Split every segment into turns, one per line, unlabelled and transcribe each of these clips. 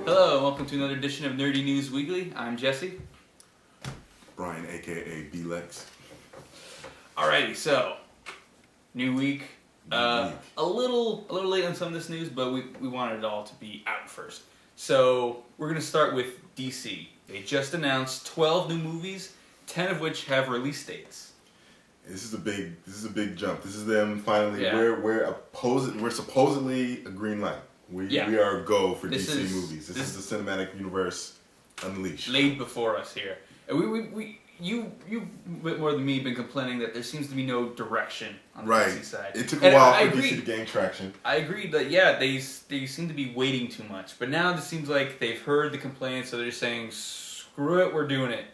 Hello, and welcome to another edition of Nerdy News Weekly. I'm Jesse.
Brian, aka B-Lex.
Alrighty, so new week.
New week.
A little late on some of this news, but we wanted it all to be out first. So we're gonna start with DC. They just announced 12 new movies, 10 of which have release dates.
This is a big jump. This is them finally.
Yeah.
We're supposedly a green light. We are a go for
This
DC
is-
movies. This is the cinematic universe unleashed.
Laid before us here. And you a bit more than me been complaining that there seems to be no direction on the DC side.
It took a while
I
for
agreed.
DC to gain traction.
I agreed that they seem to be waiting too much, but now it seems like they've heard the complaints, so they're just saying, screw it, we're doing it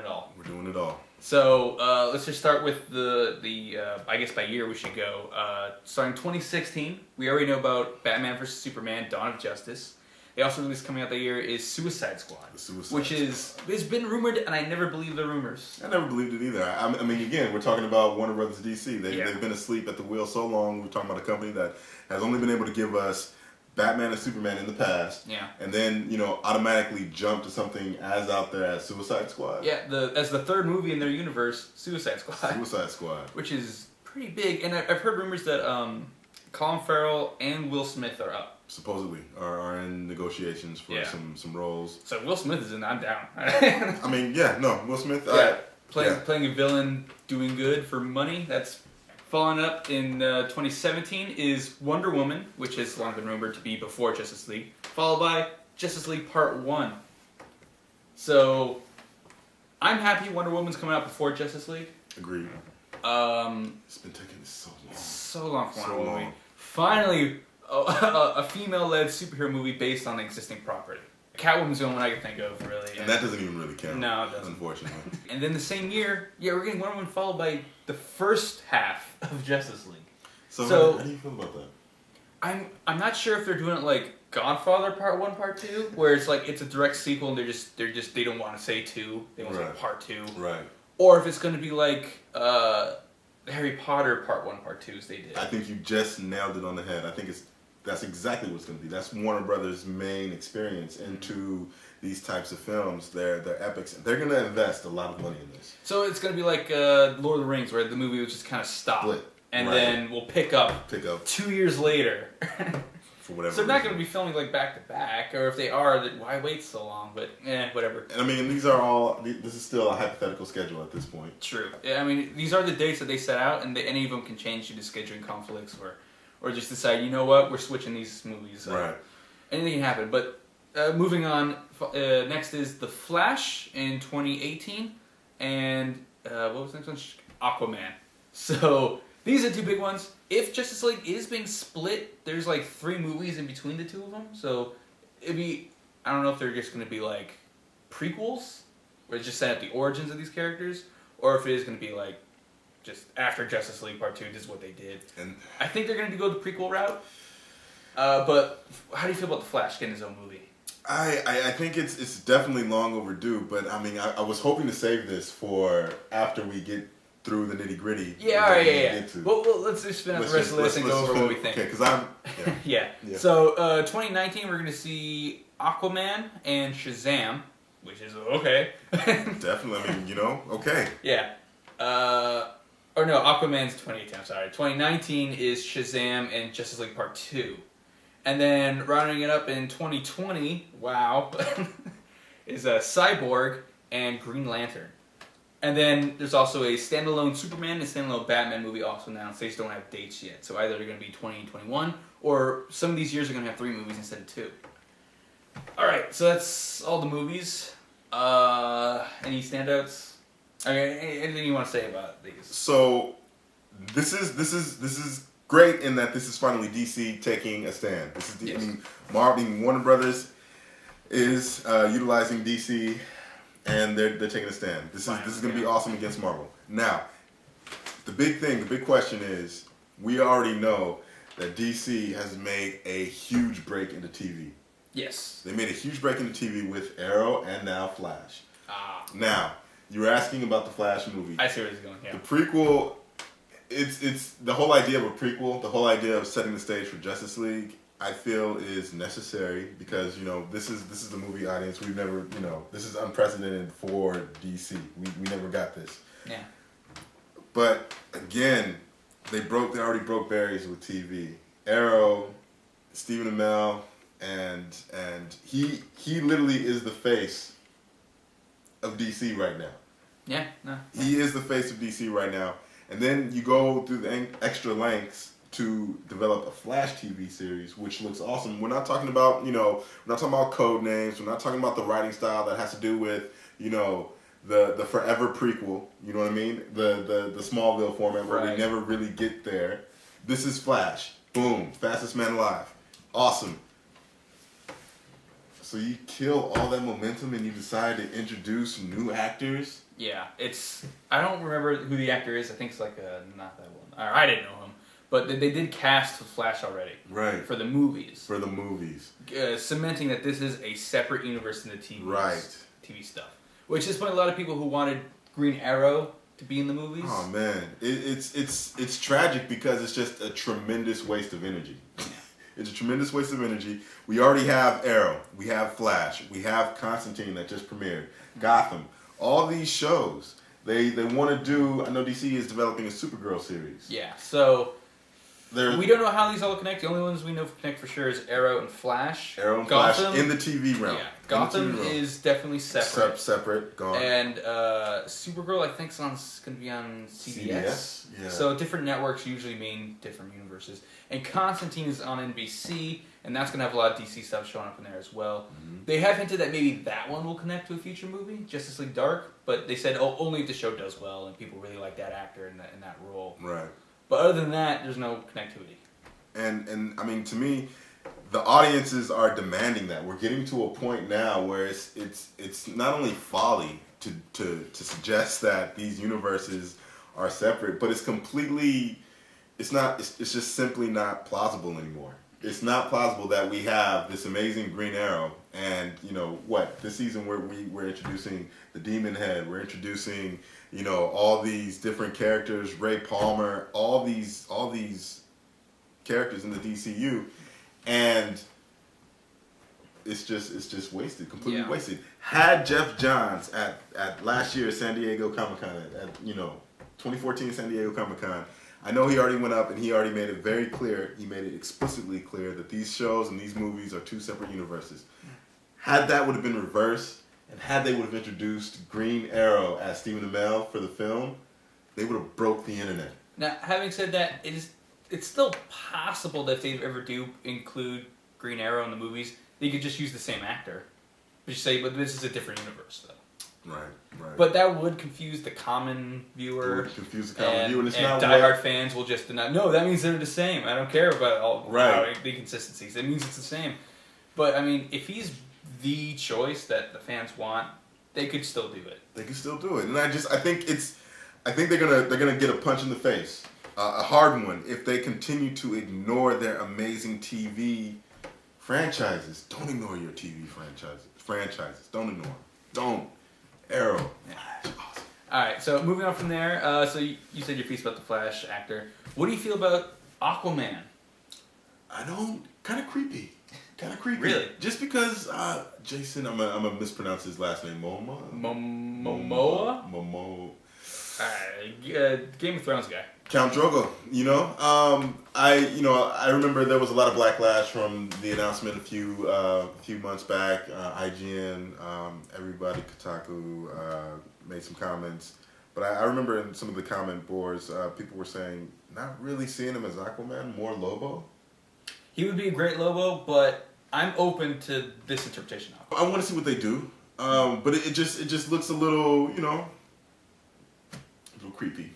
all.
We're doing it all.
So let's just start with the I guess by year we should go. Starting 2016, we already know about Batman vs Superman: Dawn of Justice. They also released coming out that year is Suicide Squad, it's been rumored, and I never believed the rumors.
I never believed it either. I mean, again, we're talking about Warner Brothers DC. They've been asleep at the wheel so long. We're talking about a company that has only been able to give us Batman and Superman in the past, and then automatically jump to something as out there as Suicide Squad.
Yeah, as the third movie in their universe, Suicide Squad.
Suicide Squad,
which is pretty big, and I've heard rumors that Colin Farrell and Will Smith are up.
Supposedly are in negotiations for some roles.
So Will Smith is in. I'm down.
I mean, Will Smith.
Playing a villain, doing good for money. That's following up in 2017 is Wonder Woman, which has long been rumored to be before Justice League, followed by Justice League Part 1. So I'm happy Wonder Woman's coming out before Justice League.
Agreed. It's been taking so long.
So long for Wonder Woman. Finally, a female-led superhero movie based on existing property. Catwoman's the only one I can think of, really.
And that doesn't even really count.
No, it doesn't.
Unfortunately.
And then the same year, we're getting Wonder Woman followed by the first half of Justice League.
So how do you feel about that?
I'm not sure if they're doing it like Godfather Part 1, Part 2, where it's like it's a direct sequel and they don't want to say 2, they want to say Part 2.
Right.
Or if it's going to be like Harry Potter Part 1, Part 2 as they did.
I think you just nailed it on the head. I think that's exactly what it's going to be. That's Warner Brothers' main experience into these types of films. They're epics. They're going to invest a lot of money in this.
So it's going to be like Lord of the Rings, where the movie was just kind of stopped.
Split.
And then we'll pick up 2 years later.
For whatever.
So they're not going to be filming like back to back, or if they are, then why wait so long? But whatever.
And I mean, this is still a hypothetical schedule at this point.
True. Yeah, I mean, these are the dates that they set out, and any of them can change due to scheduling conflicts, or just decide, you know what, we're switching these movies.
Right.
Anything can happen. But moving on, next is The Flash in 2018, and what was the next one? Aquaman. So these are two big ones. If Justice League is being split, there's like 3 movies in between the two of them. So it'd be, I don't know if they're just going to be like prequels, where it's just set up the origins of these characters, or if it is going to be like just after Justice League Part 2, this is what they did. And I think they're going to go the prequel route. But how do you feel about The Flash getting his own movie?
I think it's definitely long overdue, but I mean, I was hoping to save this for after we get through the nitty gritty.
Yeah. Well, let's just spin out the rest of the list and go over what we think.
Okay, because I'm...
Yeah. So, 2019, we're going to see Aquaman and Shazam, which is okay.
Definitely, I mean, okay.
Yeah. Or no, Aquaman's 2018, I'm sorry. 2019 is Shazam and Justice League Part 2. And then, rounding it up in 2020, wow, is Cyborg and Green Lantern. And then there's also a standalone Superman and a standalone Batman movie also announced. They just don't have dates yet. So either they're going to be 2021, or some of these years are going to have 3 movies instead of 2. Alright, so that's all the movies. Any standouts? Anything you want to say about these?
So, this is great in that this is finally DC taking a stand. This is Warner Brothers is utilizing DC. And they're taking a stand. This is going to be awesome against Marvel. Now, the big question is, we already know that DC has made a huge break into TV.
Yes.
They made a huge break into TV with Arrow and now Flash. Now, you were asking about the Flash movie.
I see where it's going, yeah.
The prequel, it's the whole idea of a prequel, the whole idea of setting the stage for Justice League, I feel is necessary because this is the movie audience we've never this is unprecedented for DC. We never got this.
Yeah.
But again, they already broke barriers with TV. Arrow, Stephen Amell, and he literally is the face of DC right now.
Yeah. No.
He is the face of DC right now. And then you go through the extra lengths to develop a Flash TV series, which looks awesome. We're not talking about, we're not talking about code names. We're not talking about the writing style that has to do with, the forever prequel. You know what I mean? The Smallville format where we never really get there. This is Flash. Boom. Fastest man alive. Awesome. So you kill all that momentum and you decide to introduce new actors.
Yeah, I don't remember who the actor is. I think it's like not that one. I didn't know him. But they did cast Flash already.
Right.
For the movies.
Cementing
that this is a separate universe in the TV stuff. Which is why a lot of people who wanted Green Arrow to be in the movies.
Oh man, it's tragic because it's just a tremendous waste of energy. It's a tremendous waste of energy. We already have Arrow. We have Flash. We have Constantine that just premiered. Gotham. All these shows. They want to do. I know DC is developing a Supergirl series.
Yeah. So. We don't know how these all connect. The only ones we know connect for sure is Arrow and Flash.
Gotham, Flash in the TV realm.
Yeah, Gotham is definitely separate.
Separate, gone.
And Supergirl, I think, is going to be on CBS.
Yeah.
So different networks usually mean different universes. And Constantine is on NBC, and that's going to have a lot of DC stuff showing up in there as well. Mm-hmm. They have hinted that maybe that one will connect to a future movie, Justice League Dark, but they said only if the show does well and people really like that actor in that role.
Right.
But other than that, there's no connectivity.
And I mean, to me, the audiences are demanding that. We're getting to a point now where it's not only folly to suggest that these universes are separate, but it's just simply not plausible anymore. It's not plausible that we have this amazing Green Arrow and this season we're introducing the Demon Head, we're introducing all these different characters, Ray Palmer, all these characters in the DCU, and it's just wasted, completely wasted. Had Jeff Johns at last year's San Diego Comic-Con, at 2014 San Diego Comic-Con, I know he already went up and he already made it very clear, he made it explicitly clear that these shows and these movies are two separate universes. Had that would have been reversed, and had they would have introduced Green Arrow as Stephen Amell for the film, they would have broke the internet.
Now, having said that, it's still possible that if they ever do include Green Arrow in the movies, they could just use the same actor. But this is a different universe, though.
Right.
But that would confuse the common viewer.
And it's
not diehard fans will just deny. No, that means they're the same. I don't care about all the inconsistencies. It means it's the same. But I mean, if he's the choice that the fans want, they could still do it.
And I think they're gonna get a punch in the face, a hard one, if they continue to ignore their amazing TV franchises. Don't ignore your TV franchises. Don't ignore them. Don't. Arrow.
Yeah. Awesome. Alright, so moving on from there, so you said your piece about the Flash actor. What do you feel about Aquaman?
I don't. Kind of creepy.
Really?
Just because Jason, I'm gonna mispronounce his last name.
Momoa? Game of Thrones guy.
Count Drogo. I remember there was a lot of backlash from the announcement a few months back. IGN, everybody, Kotaku made some comments, but I remember in some of the comment boards, people were saying not really seeing him as Aquaman, more Lobo.
He would be a great Lobo, but I'm open to this interpretation of it.
I want to see what they do, but it just looks a little, a little creepy.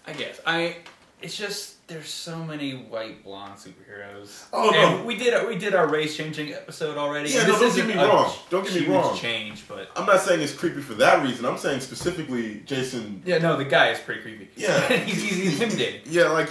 I guess. It's just there's so many white blonde superheroes.
Oh no,
we did our race changing episode already.
Yeah, no, don't get me wrong. Don't get me wrong.
Change, but
I'm not saying it's creepy for that reason. I'm saying specifically Jason.
Yeah, no, the guy is pretty creepy.
Yeah,
he's intimidating.
Yeah,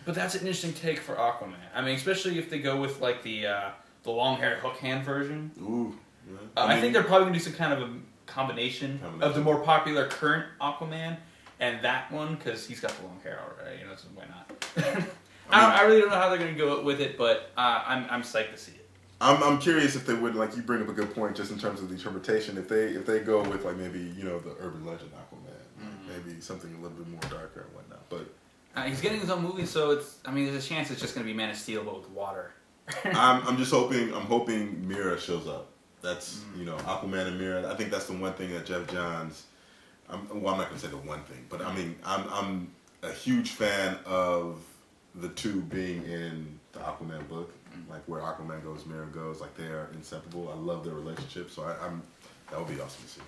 But that's an interesting take for Aquaman. I mean, especially if they go with like the long-haired hook hand version.
Ooh. Yeah.
I think they're probably gonna do some kind of a combination of the more popular current Aquaman and that one, because he's got the long hair already. So why not? I really don't know how they're going to go with it, but I'm psyched to see it.
I'm curious if they would, like, you bring up a good point just in terms of the interpretation. If they go with, like, maybe, you know, the urban legend Aquaman, maybe something a little bit more darker and whatnot. But
he's getting his own movie, so there's a chance it's just going to be Man of Steel, but with water.
I'm hoping Mira shows up. That's you know, Aquaman and Mira. I think that's the one thing that Jeff Johns. I'm not going to say the one thing, but I mean, I'm a huge fan of the two being in the Aquaman book, like where Aquaman goes, Mira goes, like they are inseparable. I love their relationship, so that would be awesome to see.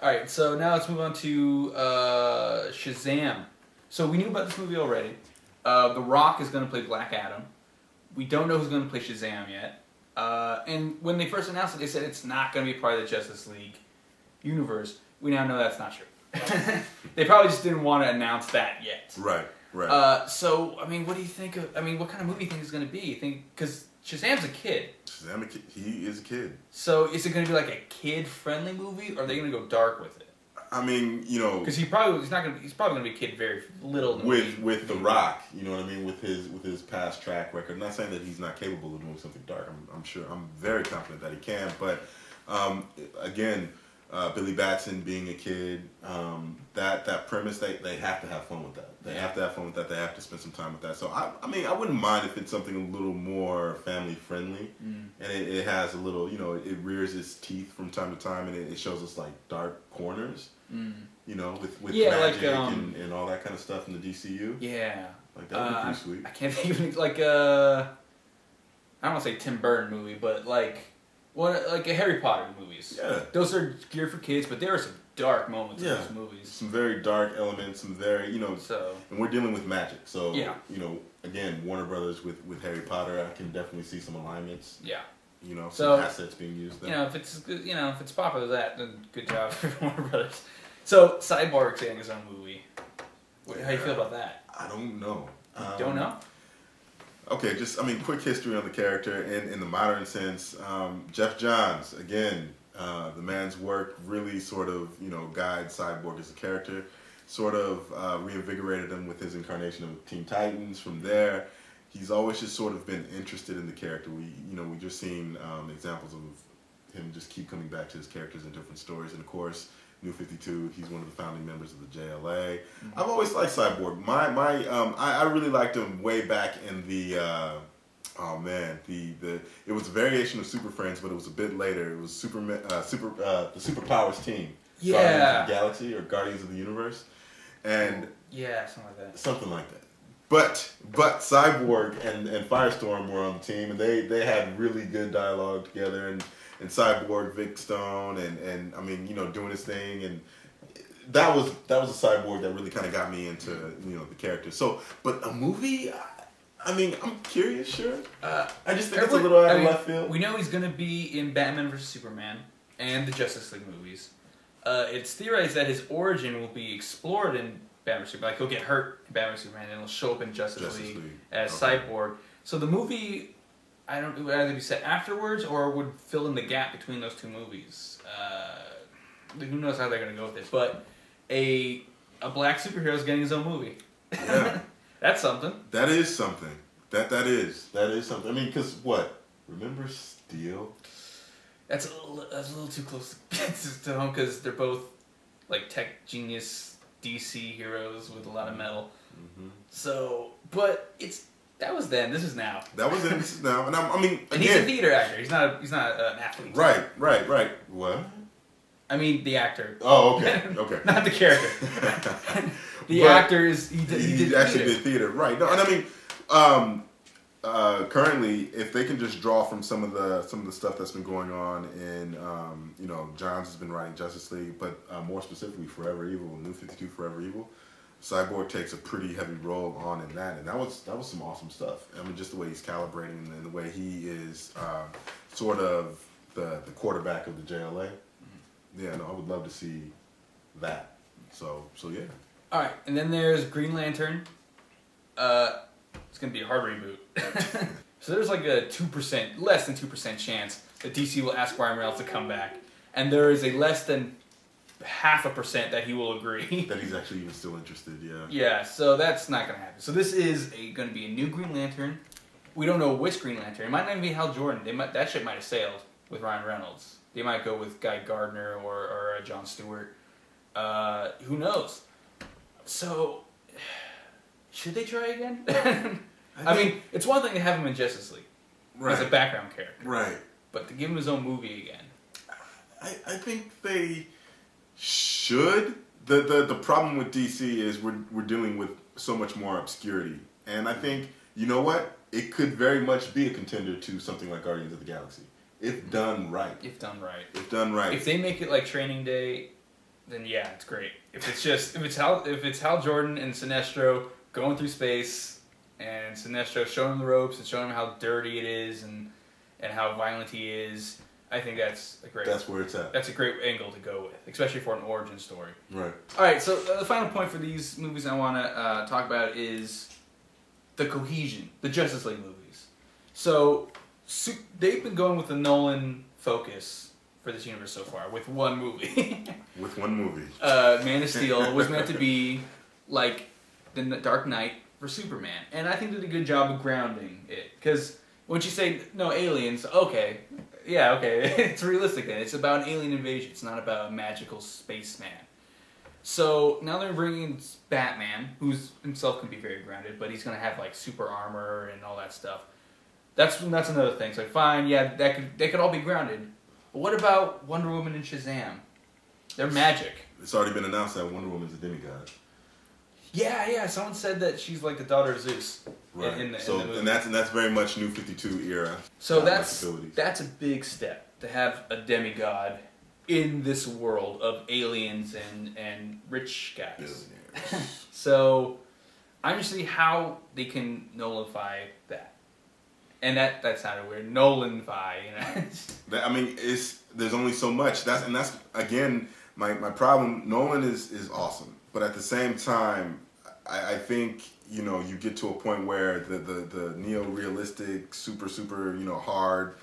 All right, so now let's move on to Shazam. So we knew about this movie already. The Rock is going to play Black Adam. We don't know who's going to play Shazam yet. And when they first announced it, they said it's not going to be part of the Justice League universe. We now know that's not true. They probably just didn't want to announce that yet.
Right.
So, I mean, what do you think of... I mean, what kind of movie do you think it's going to be? You think... Because Shazam's a kid.
He is a kid.
So, is it going to be like a kid-friendly movie, or are they going to go dark with it?
I mean, you know...
Because he's probably going to be a kid very little.
With The Rock, you know what I mean? With his past track record. I'm not saying that he's not capable of doing something dark. I'm very confident that he can. But, again... Billy Batson being a kid, that premise, they have to have fun with that. They have to have fun with that. They have to spend some time with that. So, I mean, I wouldn't mind if it's something a little more family-friendly. And it has a little, you know, it rears its teeth from time to time, and it shows us, like, dark corners, you know, with magic and all that kind of stuff in the DCU.
Yeah.
Like, that would be pretty sweet.
I can't think of it, like, I don't want to say Tim Burton movie, but, like a Harry Potter movies. Yeah. Those are geared for kids, but there are some dark moments in those movies.
Some very dark elements, some very, you know, and we're dealing with magic. So, you know, again, Warner Brothers with Harry Potter, I can definitely see some alignments. Yeah. You know, some assets being used there.
You know, if it's popular then good job for Warner Brothers. So, Cyborg's getting his own movie. How do you feel about that?
I don't know.
Don't know?
Okay, quick history on the character in the modern sense. Jeff Johns, again, the man's work really sort of, you know, guides Cyborg as a character, sort of reinvigorated him with his incarnation of Teen Titans. From there, he's always just sort of been interested in the character. We just seen examples of him just keep coming back to his characters in different stories, and of course, New 52, he's one of the founding members of the JLA. I've always liked Cyborg. I really liked him way back in the it was a variation of Super Friends, but it was a bit later. It was the Superpowers team.
Yeah.
Guardians of the Galaxy or Guardians of the Universe. And something like that. But Cyborg and Firestorm were on the team, and they had really good dialogue together, and Cyborg, Vic Stone, and I mean, you know, doing his thing, and that was a Cyborg that really kind of got me into, you know, the character. So, but a movie, I mean, I'm curious, sure. I just think it's a little out of left field.
We know he's going to be in Batman vs Superman and the Justice League movies. It's theorized that his origin will be explored in Batman vs Superman. Like, he'll get hurt in Batman vs Superman, and he'll show up in Justice League as Cyborg. So the movie, it would either be set afterwards or would fill in the gap between those two movies. Who knows how they're going to go with it. But a black superhero is getting his own movie. Yeah. That's something.
That is something. That is something. I mean, because what? Remember Steel?
That's a little too close to home, because they're both like tech genius DC heroes with a lot of metal. Mm-hmm. So, but that was then. This is now.
That was then. This is now. And I mean, again,
and he's a theater actor. He's not an athlete.
Right. What?
I mean, the actor.
Oh, okay.
Not the character. The actor is he
actually did theater, right? No, and I mean, currently, if they can just draw from some of the stuff that's been going on in, you know, Johns has been writing Justice League, but more specifically, Forever Evil, New 52, Forever Evil. Cyborg takes a pretty heavy role on in that, and that was some awesome stuff. I mean, just the way he's calibrating and the way he is sort of the quarterback of the JLA. Yeah, no, I would love to see that. So yeah.
All right, and then there's Green Lantern. It's gonna be a hard reboot. So there's like a less than 2% chance that DC will ask Ryan Reynolds to come back, and there is a less than 0.5% that he will agree.
That he's actually even still interested, yeah.
Yeah, so that's not going to happen. So this is going to be a new Green Lantern. We don't know which Green Lantern. It might not even be Hal Jordan. That ship might have sailed with Ryan Reynolds. They might go with Guy Gardner or Jon Stewart. Who knows? So, should they try again? I mean, it's one thing to have him in Justice League as a background character.
Right.
But to give him his own movie again.
I think they should. The problem with DC is we're dealing with so much more obscurity. And I think, you know what? It could very much be a contender to something like Guardians of the Galaxy. If done right.
If done right.
If done right.
If they make it like Training Day, then yeah, it's great. If it's Hal Jordan and Sinestro going through space and Sinestro showing him the ropes and showing him how dirty it is and how violent he is, I think that's
where it's at.
That's a great angle to go with, especially for an origin story.
Right.
All right, so the final point for these movies I want to talk about is the cohesion, the Justice League movies. So they've been going with the Nolan focus for this universe so far with one movie.
With one movie.
Man of Steel was meant to be like the Dark Knight for Superman, and I think they did a good job of grounding it. Because once you say no aliens, okay, it's realistic then. It's about an alien invasion. It's not about a magical spaceman. So now they're bringing in Batman, who's himself can be very grounded, but he's gonna have like super armor and all that stuff. That's another thing. It's like fine, yeah, they could all be grounded. But what about Wonder Woman and Shazam? They're magic.
It's already been announced that Wonder Woman's a demigod.
Yeah. Someone said that she's like the daughter of Zeus.
Right.
In the movie.
And that's very much New 52 era.
So that's a big step to have a demigod in this world of aliens and rich guys. So I'm just seeing how they can nullify that. And that sounded weird. Nolanify, you know.
I mean, there's only so much. That's again my problem. Nolan is awesome, but at the same time, I think you get to a point where the neo-realistic, super hard,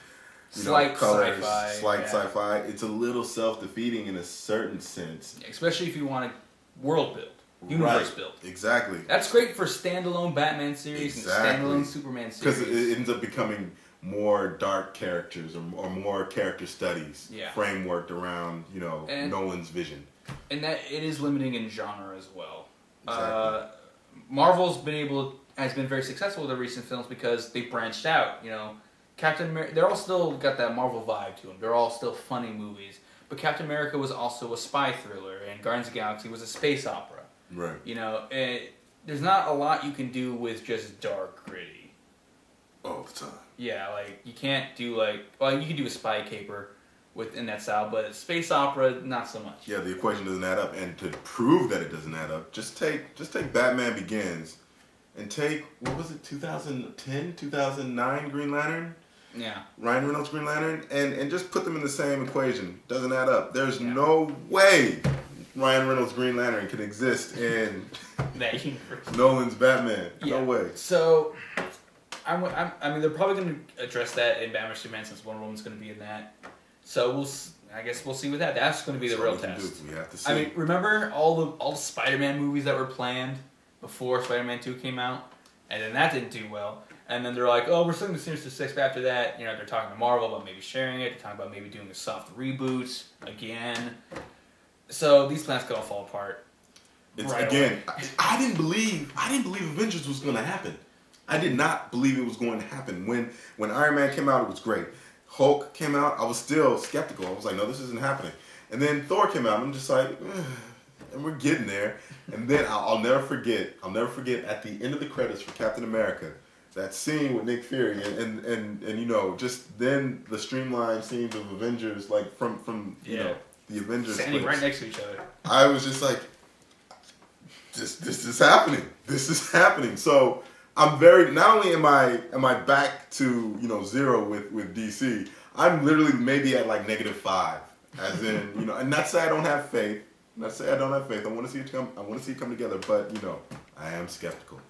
slight
colors,
sci-fi,
sci-fi. It's a little self-defeating in a certain sense,
especially if you want a world build. Universe build.
Exactly.
That's great for standalone Batman series and standalone Superman series.
Because it ends up becoming more dark characters or more character studies frameworked around, Nolan's vision. And
that it is limiting in genre as well.
Exactly.
Marvel's has been very successful with their recent films because they branched out. Captain America, they're all still got that Marvel vibe to them. They're all still funny movies. But Captain America was also a spy thriller, and Guardians of the Galaxy was a space opera.
Right.
There's not a lot you can do with just dark, gritty.
All the time.
Yeah, like, you can't do, you can do a spy caper in that style, but space opera, not so much.
Yeah, the equation doesn't add up, and to prove that it doesn't add up, just take Batman Begins, and take, what was it, 2010, 2009 Green Lantern?
Yeah. Ryan
Reynolds Green Lantern, and just put them in the same equation. Doesn't add up. There's no way Ryan Reynolds' Green Lantern can exist in
that universe.
Nolan's Batman.
Yeah.
No way.
So, I mean, they're probably going to address that in Batman Superman since Wonder Woman's going to be in that. So I guess we'll see with that. That's going to be the real test.
We have to see.
I mean, remember all the Spider-Man movies that were planned before Spider-Man 2 came out, and then that didn't do well. And then they're like, oh, we're still going to Sinister Six. But after that, they're talking to Marvel about maybe sharing it. They're talking about maybe doing a soft reboot again. So these plans could all fall apart.
I didn't believe Avengers was going to happen. I did not believe it was going to happen. When Iron Man came out, it was great. Hulk came out, I was still skeptical. I was like, no, this isn't happening. And then Thor came out, and I'm just like, and we're getting there. And then I'll never forget at the end of the credits for Captain America, that scene with Nick Fury and just then the streamlined scenes of Avengers, from the Avengers
standing right next to each other.
I was just like, this is happening. This is happening. So I'm not only am I back to zero with DC, I'm literally maybe at like -5, as in and not say I don't have faith. I want to see it come. I want to see it come together, but I am skeptical.